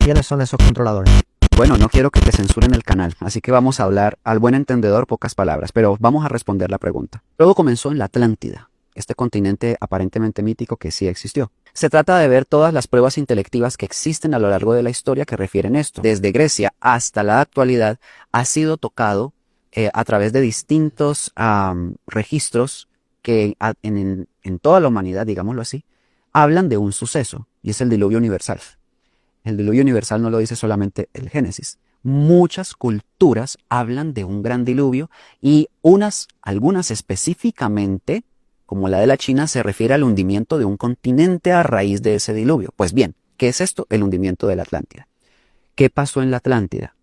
¿Quiénes son esos controladores? Bueno, no quiero que te censuren el canal, así que vamos a hablar al buen entendedor pocas palabras, pero vamos a responder la pregunta. Todo comenzó en la Atlántida, este continente aparentemente mítico que sí existió. Se trata de ver todas las pruebas intelectivas que existen a lo largo de la historia que refieren esto. Desde Grecia hasta la actualidad ha sido tocado a través de distintos registros que en toda la humanidad, digámoslo así, hablan de un suceso, y es el diluvio universal. El diluvio universal no lo dice solamente el Génesis. Muchas culturas hablan de un gran diluvio y algunas específicamente, como la de la China, se refiere al hundimiento de un continente a raíz de ese diluvio. Pues bien, ¿qué es esto? El hundimiento de la Atlántida. ¿Qué pasó en la Atlántida?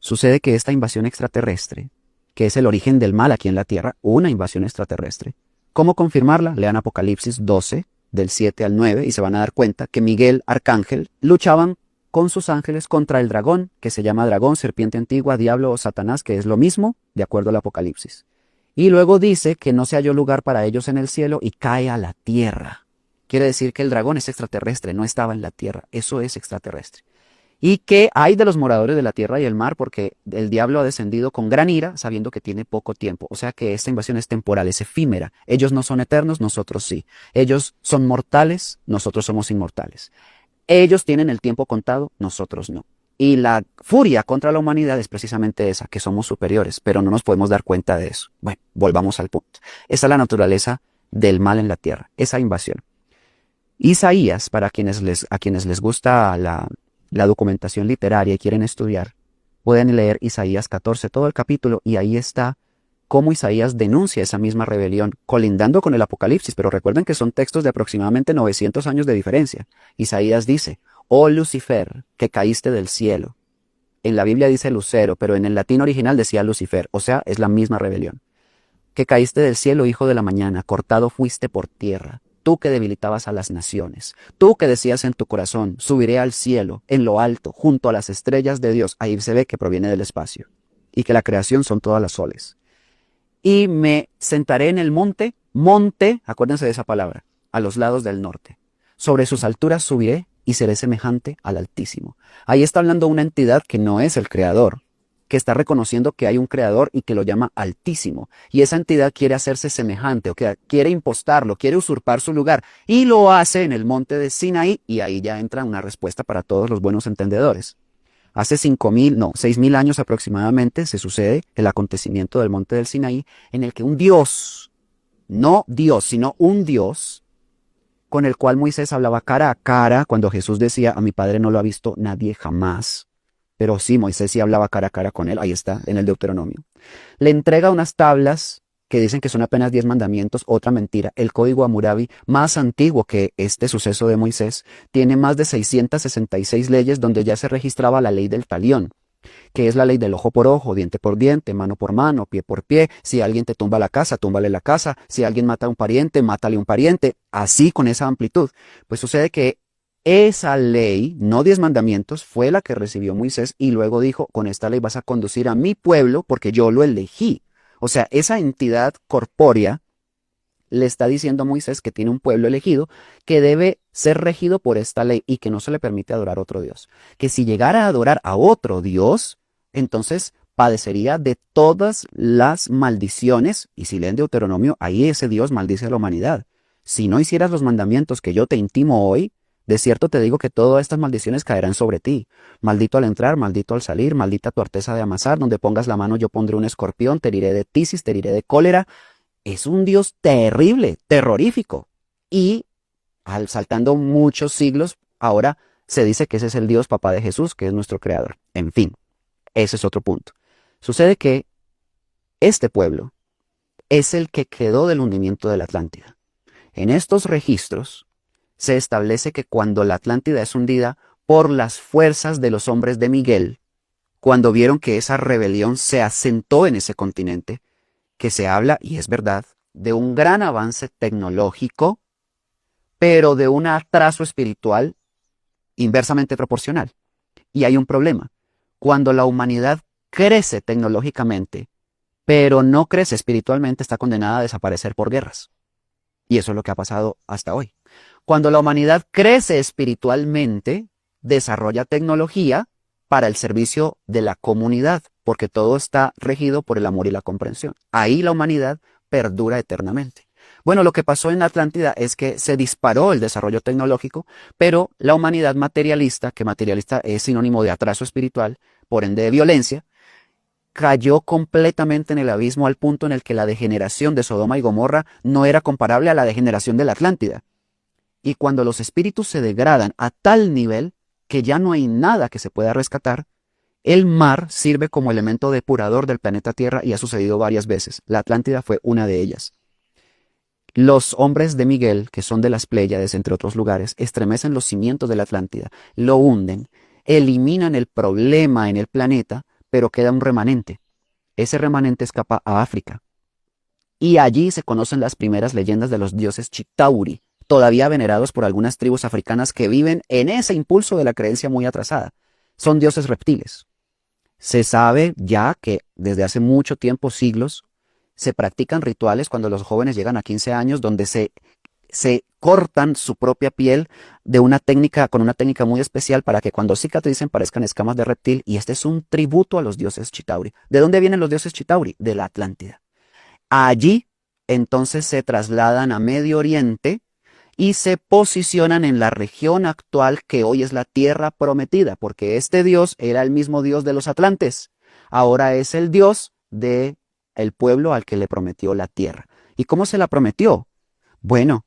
Sucede que esta invasión extraterrestre, que es el origen del mal aquí en la Tierra, una invasión extraterrestre. ¿Cómo confirmarla? Lean Apocalipsis 12, del 7 al 9, y se van a dar cuenta que Miguel, arcángel, luchaban con sus ángeles contra el dragón, que se llama dragón, serpiente antigua, diablo o Satanás, que es lo mismo, de acuerdo al Apocalipsis. Y luego dice que no se halló lugar para ellos en el cielo y cae a la tierra. Quiere decir que el dragón es extraterrestre, no estaba en la tierra, eso es extraterrestre. Y que hay de los moradores de la tierra y el mar, porque el diablo ha descendido con gran ira, sabiendo que tiene poco tiempo. O sea que esta invasión es temporal, es efímera. Ellos no son eternos, nosotros sí. Ellos son mortales, nosotros somos inmortales. Ellos tienen el tiempo contado, nosotros no. Y la furia contra la humanidad es precisamente esa, que somos superiores, pero no nos podemos dar cuenta de eso. Bueno, volvamos al punto. Esa es la naturaleza del mal en la tierra, esa invasión. Isaías, a quienes les gusta la documentación literaria y quieren estudiar, pueden leer Isaías 14, todo el capítulo, y ahí está cómo Isaías denuncia esa misma rebelión, colindando con el Apocalipsis, pero recuerden que son textos de aproximadamente 900 años de diferencia. Isaías dice, oh Lucifer, que caíste del cielo. En la Biblia dice lucero, pero en el latín original decía Lucifer, o sea, es la misma rebelión. Que caíste del cielo, hijo de la mañana, cortado fuiste por tierra. Tú que debilitabas a las naciones, tú que decías en tu corazón, subiré al cielo, en lo alto, junto a las estrellas de Dios. Ahí se ve que proviene del espacio y que la creación son todas las soles. Y me sentaré en el monte, acuérdense de esa palabra, a los lados del norte. Sobre sus alturas subiré y seré semejante al Altísimo. Ahí está hablando una entidad que no es el Creador, que está reconociendo que hay un creador y que lo llama Altísimo. Y esa entidad quiere hacerse semejante, o que quiere impostarlo, quiere usurpar su lugar. Y lo hace en el monte de Sinaí, y ahí ya entra una respuesta para todos los buenos entendedores. Hace 6.000 años aproximadamente se sucede el acontecimiento del monte del Sinaí, en el que un Dios, no Dios, sino un Dios, con el cual Moisés hablaba cara a cara, cuando Jesús decía, a mi Padre no lo ha visto nadie jamás. Pero sí, Moisés sí hablaba cara a cara con él, ahí está, en el Deuteronomio. Le entrega unas tablas que dicen que son apenas 10 mandamientos, otra mentira. El Código Hammurabi, más antiguo que este suceso de Moisés, tiene más de 666 leyes donde ya se registraba la ley del talión, que es la ley del ojo por ojo, diente por diente, mano por mano, pie por pie. Si alguien te tumba la casa, túmbale la casa. Si alguien mata a un pariente, mátale a un pariente. Así, con esa amplitud. Pues sucede que esa ley, no 10 mandamientos, fue la que recibió Moisés y luego dijo, con esta ley vas a conducir a mi pueblo porque yo lo elegí. O sea, esa entidad corpórea le está diciendo a Moisés que tiene un pueblo elegido que debe ser regido por esta ley y que no se le permite adorar a otro Dios. Que si llegara a adorar a otro Dios, entonces padecería de todas las maldiciones. Y si leen Deuteronomio, ahí ese Dios maldice a la humanidad. Si no hicieras los mandamientos que yo te intimo hoy, de cierto te digo que todas estas maldiciones caerán sobre ti. Maldito al entrar, maldito al salir, maldita tu arteza de amasar. Donde pongas la mano yo pondré un escorpión, te heriré de tisis, te heriré de cólera. Es un Dios terrible, terrorífico. Y saltando muchos siglos, ahora se dice que ese es el Dios papá de Jesús, que es nuestro creador. En fin, ese es otro punto. Sucede que este pueblo es el que quedó del hundimiento de la Atlántida. En estos registros se establece que cuando la Atlántida es hundida por las fuerzas de los hombres de Miguel, cuando vieron que esa rebelión se asentó en ese continente, que se habla, y es verdad, de un gran avance tecnológico, pero de un atraso espiritual inversamente proporcional. Y hay un problema. Cuando la humanidad crece tecnológicamente, pero no crece espiritualmente, está condenada a desaparecer por guerras. Y eso es lo que ha pasado hasta hoy. Cuando la humanidad crece espiritualmente, desarrolla tecnología para el servicio de la comunidad, porque todo está regido por el amor y la comprensión. Ahí la humanidad perdura eternamente. Bueno, lo que pasó en la Atlántida es que se disparó el desarrollo tecnológico, pero la humanidad materialista, que materialista es sinónimo de atraso espiritual, por ende de violencia, cayó completamente en el abismo al punto en el que la degeneración de Sodoma y Gomorra no era comparable a la degeneración de la Atlántida. Y cuando los espíritus se degradan a tal nivel que ya no hay nada que se pueda rescatar, el mar sirve como elemento depurador del planeta Tierra y ha sucedido varias veces. La Atlántida fue una de ellas. Los hombres de Miguel, que son de las Pléyades, entre otros lugares, estremecen los cimientos de la Atlántida, lo hunden, eliminan el problema en el planeta, pero queda un remanente. Ese remanente escapa a África. Y allí se conocen las primeras leyendas de los dioses Chitauri, todavía venerados por algunas tribus africanas que viven en ese impulso de la creencia muy atrasada. Son dioses reptiles. Se sabe ya que desde hace mucho tiempo, siglos, se practican rituales cuando los jóvenes llegan a 15 años donde se cortan su propia piel con una técnica muy especial para que cuando cicatricen parezcan escamas de reptil, y este es un tributo a los dioses Chitauri. ¿De dónde vienen los dioses Chitauri? De la Atlántida. Allí entonces se trasladan a Medio Oriente y se posicionan en la región actual que hoy es la Tierra Prometida, porque este dios era el mismo dios de los atlantes. Ahora es el dios del pueblo al que le prometió la tierra. ¿Y cómo se la prometió? Bueno,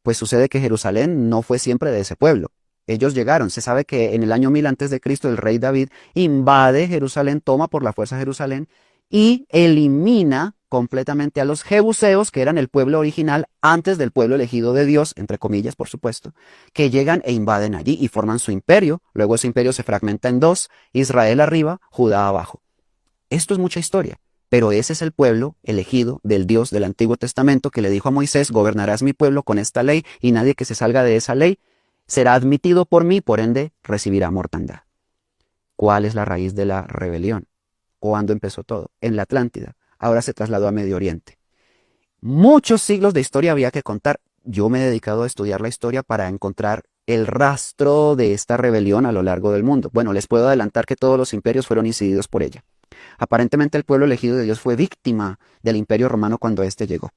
pues sucede que Jerusalén no fue siempre de ese pueblo. Ellos llegaron. Se sabe que en el año 1000 a.C. el rey David invade Jerusalén, toma por la fuerza Jerusalén y elimina completamente a los jebuseos, que eran el pueblo original antes del pueblo elegido de Dios, entre comillas, por supuesto, que llegan e invaden allí y forman su imperio. Luego ese imperio se fragmenta en dos: Israel arriba, Judá abajo. Esto es mucha historia, pero ese es el pueblo elegido del Dios del Antiguo Testamento que le dijo a Moisés: gobernarás mi pueblo con esta ley y nadie que se salga de esa ley será admitido por mí, por ende recibirá mortandad. ¿Cuál es la raíz de la rebelión? ¿Cuándo empezó todo? En la Atlántida. Ahora se trasladó a Medio Oriente. Muchos siglos de historia había que contar. Yo me he dedicado a estudiar la historia para encontrar el rastro de esta rebelión a lo largo del mundo. Bueno, les puedo adelantar que todos los imperios fueron incididos por ella. Aparentemente el pueblo elegido de Dios fue víctima del Imperio Romano cuando éste llegó.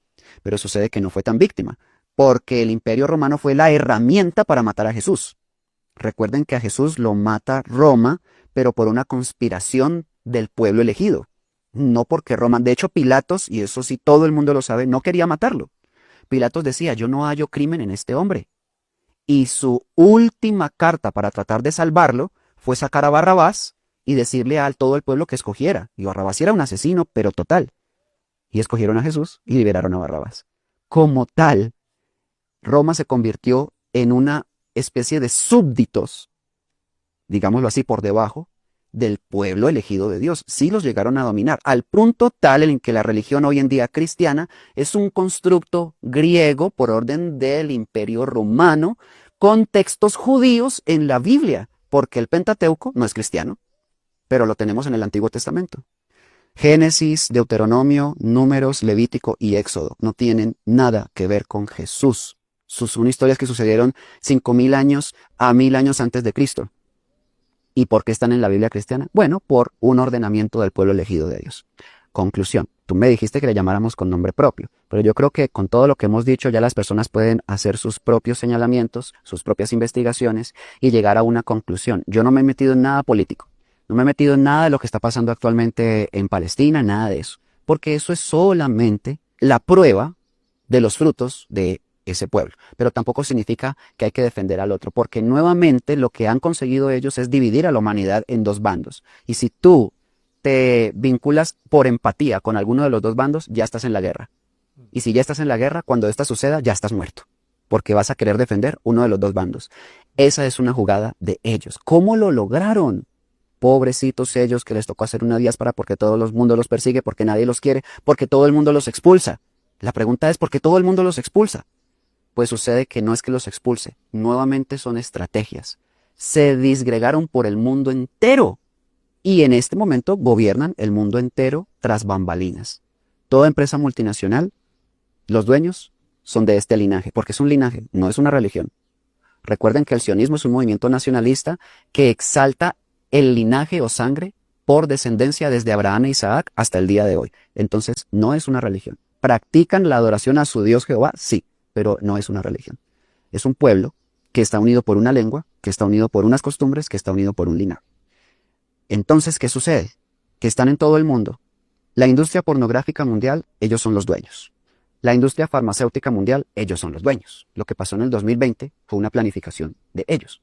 Pero sucede que no fue tan víctima, porque el Imperio Romano fue la herramienta para matar a Jesús. Recuerden que a Jesús lo mata Roma, pero por una conspiración del pueblo elegido. No porque Roma, de hecho Pilatos, y eso sí todo el mundo lo sabe, no quería matarlo. Pilatos decía: yo no hallo crimen en este hombre. Y su última carta para tratar de salvarlo fue sacar a Barrabás y decirle a todo el pueblo que escogiera. Y Barrabás era un asesino, pero total. Y escogieron a Jesús y liberaron a Barrabás. Como tal, Roma se convirtió en una especie de súbditos, digámoslo así, por debajo del pueblo elegido de Dios. Sí los llegaron a dominar, al punto tal en que la religión hoy en día cristiana es un constructo griego por orden del Imperio Romano, con textos judíos en la Biblia, porque el Pentateuco no es cristiano, pero lo tenemos en el Antiguo Testamento. Génesis, Deuteronomio, Números, Levítico y Éxodo no tienen nada que ver con Jesús. Son historias que sucedieron 5000 años a 1000 años antes de Cristo. ¿Y por qué están en la Biblia cristiana? Bueno, por un ordenamiento del pueblo elegido de Dios. Conclusión. Tú me dijiste que le llamáramos con nombre propio, pero yo creo que con todo lo que hemos dicho ya las personas pueden hacer sus propios señalamientos, sus propias investigaciones y llegar a una conclusión. Yo no me he metido en nada político. No me he metido en nada de lo que está pasando actualmente en Palestina, nada de eso. Porque eso es solamente la prueba de los frutos de ese pueblo. Pero tampoco significa que hay que defender al otro, porque nuevamente lo que han conseguido ellos es dividir a la humanidad en dos bandos. Y si tú te vinculas por empatía con alguno de los dos bandos, ya estás en la guerra. Y si ya estás en la guerra, cuando esta suceda, ya estás muerto, porque vas a querer defender uno de los dos bandos. Esa es una jugada de ellos. ¿Cómo lo lograron? Pobrecitos ellos, que les tocó hacer una diáspora porque todo el mundo los persigue, porque nadie los quiere, porque todo el mundo los expulsa. La pregunta es: ¿por qué todo el mundo los expulsa? Pues sucede que no es que los expulse, nuevamente son estrategias. Se disgregaron por el mundo entero y en este momento gobiernan el mundo entero tras bambalinas. Toda empresa multinacional, los dueños son de este linaje, porque es un linaje, no es una religión. Recuerden que el sionismo es un movimiento nacionalista que exalta el linaje o sangre por descendencia desde Abraham e Isaac hasta el día de hoy. Entonces, no es una religión. ¿Practican la adoración a su Dios Jehová? Sí, pero no es una religión. Es un pueblo que está unido por una lengua, que está unido por unas costumbres, que está unido por un linaje. Entonces, ¿qué sucede? Que están en todo el mundo. La industria pornográfica mundial, ellos son los dueños. La industria farmacéutica mundial, ellos son los dueños. Lo que pasó en el 2020 fue una planificación de ellos.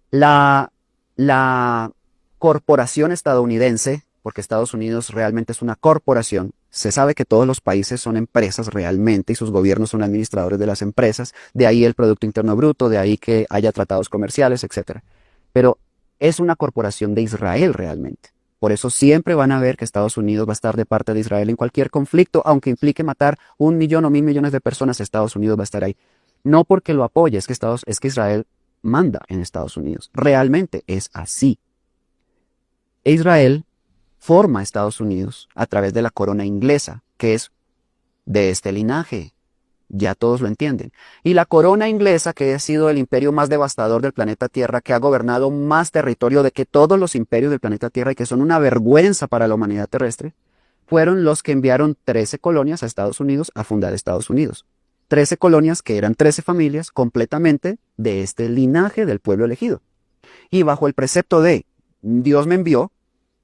La corporación estadounidense, porque Estados Unidos realmente es una corporación, se sabe que todos los países son empresas realmente y sus gobiernos son administradores de las empresas, de ahí el Producto Interno Bruto, de ahí que haya tratados comerciales, etc. Pero es una corporación de Israel realmente. Por eso siempre van a ver que Estados Unidos va a estar de parte de Israel en cualquier conflicto, aunque implique matar 1 millón o 1.000 millones de personas, Estados Unidos va a estar ahí. No porque lo apoye, es que Israel manda en Estados Unidos. Realmente es así. Israel forma a Estados Unidos a través de la corona inglesa, que es de este linaje. Ya todos lo entienden. Y la corona inglesa, que ha sido el imperio más devastador del planeta Tierra, que ha gobernado más territorio de que todos los imperios del planeta Tierra y que son una vergüenza para la humanidad terrestre, fueron los que enviaron 13 colonias a Estados Unidos a fundar Estados Unidos. 13 colonias que eran 13 familias completamente de este linaje del pueblo elegido. Y bajo el precepto de Dios me envió,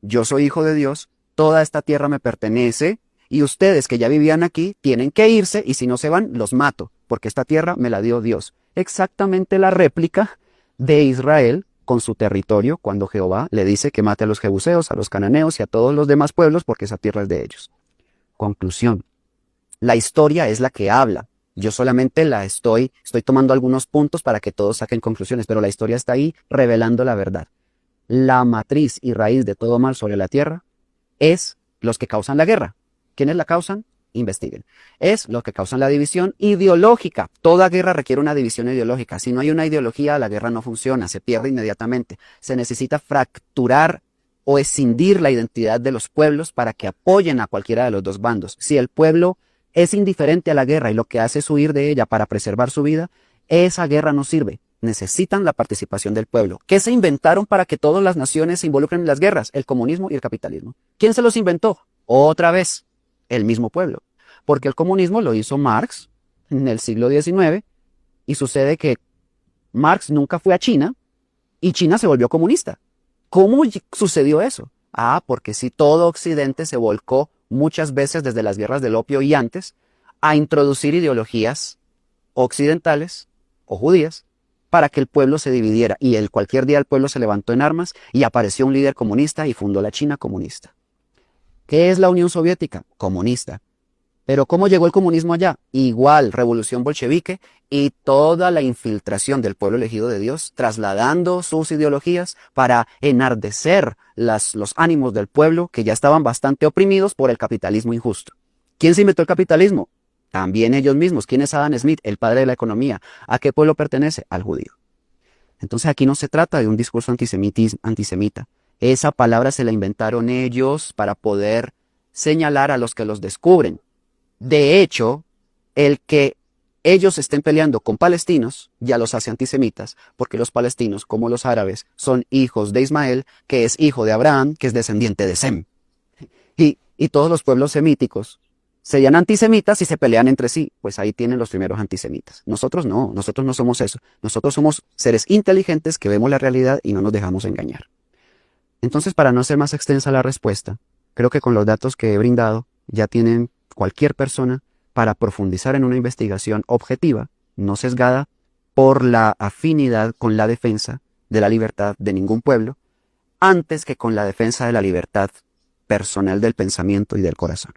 yo soy hijo de Dios, toda esta tierra me pertenece, y ustedes que ya vivían aquí tienen que irse y si no se van, los mato, porque esta tierra me la dio Dios. Exactamente la réplica de Israel con su territorio cuando Jehová le dice que mate a los jebuseos, a los cananeos y a todos los demás pueblos porque esa tierra es de ellos. Conclusión. La historia es la que habla. Yo solamente estoy tomando algunos puntos para que todos saquen conclusiones, pero la historia está ahí revelando la verdad. La matriz y raíz de todo mal sobre la tierra es los que causan la guerra. ¿Quiénes la causan? Investiguen. Es lo que causan la división ideológica. Toda guerra requiere una división ideológica. Si no hay una ideología, la guerra no funciona, se pierde inmediatamente. Se necesita fracturar o escindir la identidad de los pueblos para que apoyen a cualquiera de los dos bandos. Si el pueblo es indiferente a la guerra y lo que hace es huir de ella para preservar su vida, esa guerra no sirve. Necesitan la participación del pueblo. ¿Qué se inventaron para que todas las naciones se involucren en las guerras? El comunismo y el capitalismo. ¿Quién se los inventó? Otra vez, el mismo pueblo. Porque el comunismo lo hizo Marx en el siglo XIX y sucede que Marx nunca fue a China y China se volvió comunista. ¿Cómo sucedió eso? Porque si todo Occidente se volcó muchas veces desde las guerras del opio y antes a introducir ideologías occidentales o judías para que el pueblo se dividiera y cualquier día el pueblo se levantó en armas y apareció un líder comunista y fundó la China comunista. ¿Qué es la Unión Soviética? Comunista. ¿Pero cómo llegó el comunismo allá? Igual, revolución bolchevique y toda la infiltración del pueblo elegido de Dios, trasladando sus ideologías para enardecer los ánimos del pueblo que ya estaban bastante oprimidos por el capitalismo injusto. ¿Quién se inventó el capitalismo? También ellos mismos. ¿Quién es Adam Smith, el padre de la economía? ¿A qué pueblo pertenece? Al judío. Entonces aquí no se trata de un discurso antisemita. Esa palabra se la inventaron ellos para poder señalar a los que los descubren. De hecho, el que ellos estén peleando con palestinos ya los hace antisemitas, porque los palestinos, como los árabes, son hijos de Ismael, que es hijo de Abraham, que es descendiente de Sem. Y todos los pueblos semíticos serían antisemitas y se pelean entre sí. Pues ahí tienen los primeros antisemitas. Nosotros no somos eso. Nosotros somos seres inteligentes que vemos la realidad y no nos dejamos engañar. Entonces, para no hacer más extensa la respuesta, creo que con los datos que he brindado ya tienen cualquier persona para profundizar en una investigación objetiva, no sesgada por la afinidad con la defensa de la libertad de ningún pueblo, antes que con la defensa de la libertad personal del pensamiento y del corazón.